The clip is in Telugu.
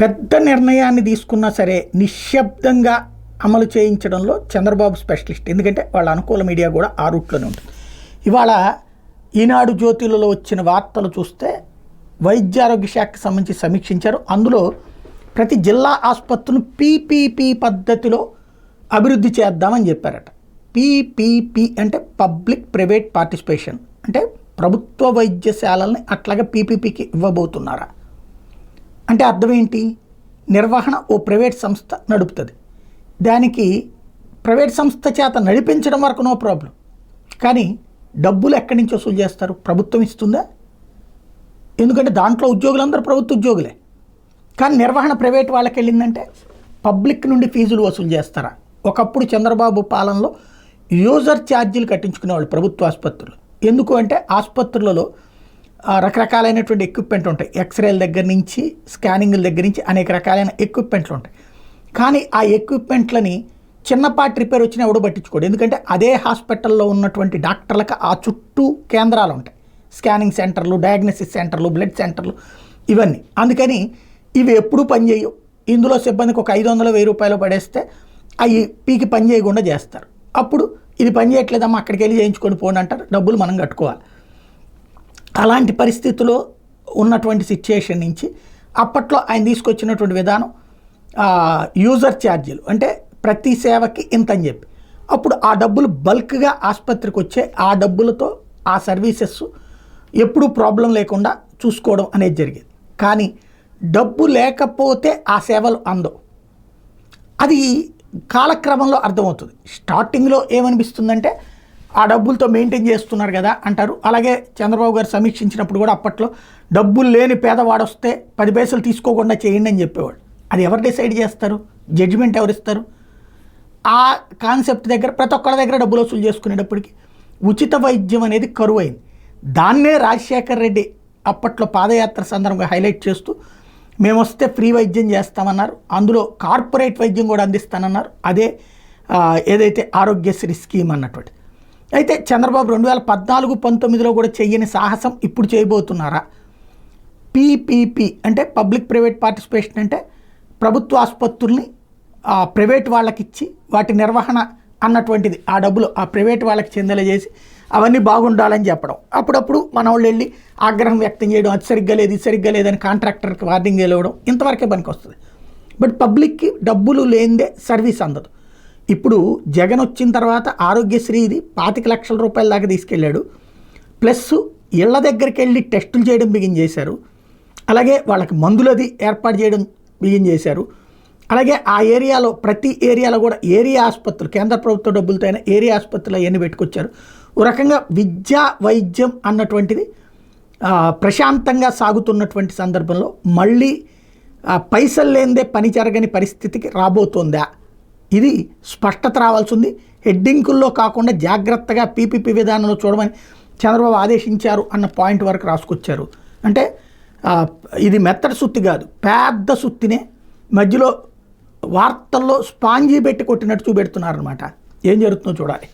పెద్ద నిర్ణయాన్ని తీసుకున్నా సరే నిశ్శబ్దంగా అమలు చేయించడంలో చంద్రబాబు స్పెషలిస్ట్. ఎందుకంటే వాళ్ళ అనుకూల మీడియా కూడా ఆ రూట్లోనే ఉంటుంది. ఇవాళ ఈనాడు జ్యోతిలలో వచ్చిన వార్తలు చూస్తే వైద్య ఆరోగ్య శాఖకు సంబంధించి సమీక్షించారు. అందులో ప్రతి జిల్లా ఆసుపత్రులను పీపీపీ పద్ధతిలో అభివృద్ధి చేద్దామని చెప్పారట. పీపీపీ అంటే పబ్లిక్ ప్రైవేట్ పార్టిసిపేషన్, అంటే ప్రభుత్వ వైద్యశాలల్ని అట్లాగే పీపీపీకి ఇవ్వబోతున్నారా అంటే అర్థం ఏంటి? నిర్వహణ ఓ ప్రైవేట్ సంస్థ నడుపుతుంది, దానికి ప్రైవేట్ సంస్థ చేత నడిపించడం వరకు నో ప్రాబ్లం, కానీ డబ్బులు ఎక్కడి నుంచి వసూలు చేస్తారు? ప్రభుత్వం ఇస్తుందా? ఎందుకంటే దాంట్లో ఉద్యోగులందరూ ప్రభుత్వ ఉద్యోగులే, కానీ నిర్వహణ ప్రైవేట్ వాళ్ళకి వెళ్ళిందంటే పబ్లిక్ నుండి ఫీజులు వసూలు చేస్తారా? ఒకప్పుడు చంద్రబాబు పాలనలో యూజర్ ఛార్జీలు కట్టించుకునేవాళ్ళు ప్రభుత్వ ఆసుపత్రులు. ఎందుకు అంటే ఆసుపత్రులలో రకరకాలైనటువంటి ఎక్విప్మెంట్ ఉంటాయి, ఎక్స్రేల దగ్గర నుంచి స్కానింగ్ల దగ్గర నుంచి అనేక రకాలైన ఎక్విప్మెంట్లు ఉంటాయి. కానీ ఆ ఎక్విప్మెంట్లని చిన్నపాటి రిపేర్ వచ్చినా ఎవడో పట్టించుకోడు. ఎందుకంటే అదే హాస్పిటల్లో ఉన్నటువంటి డాక్టర్లకు ఆ చుట్టూ కేంద్రాలు ఉంటాయి, స్కానింగ్ సెంటర్లు, డయాగ్నోసిస్ సెంటర్లు, బ్లడ్ సెంటర్లు, ఇవన్నీ. అందుకని ఇవి ఎప్పుడూ పనిచేయవు. ఇందులో సిబ్బందికి ఒక 500-1000 రూపాయలు పడేస్తే అవి పీకి పని చేయకుండా చేస్తారు. అప్పుడు ఇది పని చేయట్లేదమ్మా అక్కడికి వెళ్ళి చేయించుకొని పోండి అంటారు, డబ్బులు మనం కట్టుకోవాలి. అలాంటి పరిస్థితిలో ఉన్నటువంటి సిచ్యుయేషన్ నుంచి అప్పట్లో ఆయన తీసుకొచ్చినటువంటి విధానం యూజర్ ఛార్జీలు, అంటే ప్రతి సేవకి ఇంత అని చెప్పి అప్పుడు ఆ డబ్బులు బల్క్గా ఆసుపత్రికి వచ్చే ఆ డబ్బులతో ఆ సర్వీసెస్ ఎప్పుడూ ప్రాబ్లం లేకుండా చూసుకోవడం అనేది జరిగేది. కానీ డబ్బు లేకపోతే ఆ సేవలు అందవు. అది కాలక్రమంలో అర్థమవుతుంది. స్టార్టింగ్లో ఏమనిపిస్తుందంటే ఆ డబ్బులతో మెయింటైన్ చేస్తున్నారు కదా అంటారు. అలాగే చంద్రబాబు గారు సమీక్షించినప్పుడు కూడా అప్పట్లో డబ్బులు లేని పేదవాడు వస్తే 10 పైసలు తీసుకోకుండా చేయండి అని చెప్పేవాడు. అది ఎవరు డిసైడ్ చేస్తారు? జడ్జిమెంట్ ఎవరిస్తారు? ఆ కాన్సెప్ట్ దగ్గర ప్రతి ఒక్కరి దగ్గర డబ్బులు వసూలు చేసుకునేటప్పటికి ఉచిత వైద్యం అనేది కరువైంది. దాన్నే రాజశేఖర రెడ్డి అప్పట్లో పాదయాత్ర సందర్భంగా హైలైట్ చేస్తూ మేము వస్తే ఫ్రీ వైద్యం చేస్తామన్నారు, అందులో కార్పొరేట్ వైద్యం కూడా అందిస్తానన్నారు. అదే ఏదైతే ఆరోగ్యశ్రీ స్కీమ్ అన్నటువంటి. అయితే చంద్రబాబు 2014-19లో కూడా చెయ్యని సాహసం ఇప్పుడు చేయబోతున్నారా? పీపీపీ అంటే పబ్లిక్ ప్రైవేట్ పార్టిసిపేషన్, అంటే ప్రభుత్వ ఆసుపత్రుల్ని ప్రైవేట్ వాళ్ళకి ఇచ్చి వాటి నిర్వహణ అన్నటువంటిది ఆ డబ్బులు ఆ ప్రైవేట్ వాళ్ళకి చెందేలా చేసి అవన్నీ బాగుండాలని చెప్పడం. అప్పుడప్పుడు మన వాళ్ళు వెళ్ళి ఆగ్రహం వ్యక్తం చేయడం, అది సరిగ్గా లేదు ఇది సరిగ్గా లేదని కాంట్రాక్టర్కి వార్నింగ్ వెళ్ళవడం, ఇంతవరకే పనికి వస్తుంది. బట్ పబ్లిక్కి డబ్బులు లేనిదే సర్వీస్ అందదు. ఇప్పుడు జగన్ వచ్చిన తర్వాత ఆరోగ్యశ్రీది 25 లక్షల రూపాయల దాకా తీసుకెళ్ళాడు. ప్లస్ ఇళ్ల దగ్గరికి వెళ్ళి టెస్టులు చేయడం బిగిన్ చేశారు. అలాగే వాళ్ళకి మందులది ఏర్పాటు చేయడం బిగిన్ చేశారు. అలాగే ఆ ఏరియాలో ప్రతి ఏరియాలో కూడా ఏరియా ఆసుపత్రులు, కేంద్ర ప్రభుత్వ డబ్బులతో అయినా ఏరియా ఆసుపత్రులు అవన్నీ పెట్టుకొచ్చారు. ఓ రకంగా విద్యా వైద్యం అన్నటువంటిది ప్రశాంతంగా సాగుతున్నటువంటి సందర్భంలో మళ్ళీ పైసలు లేనిదే పని జరగని పరిస్థితికి రాబోతోందా? ఇది స్పష్టత రావాల్సి ఉంది. హెడ్డింకుల్లో కాకుండా జాగ్రత్తగా పీపీపీ విధానంలో చూడమని చంద్రబాబు ఆదేశించారు అన్న పాయింట్ వరకు రాసుకొచ్చారు. అంటే ఇది మెత్తడి సుత్తి కాదు, పెద్ద సుత్తినే మధ్యలో వార్తల్లో స్పాంజీ పెట్టి కొట్టినట్టు చూపెడుతున్నారనమాట. ఏం జరుగుతుందో చూడాలి.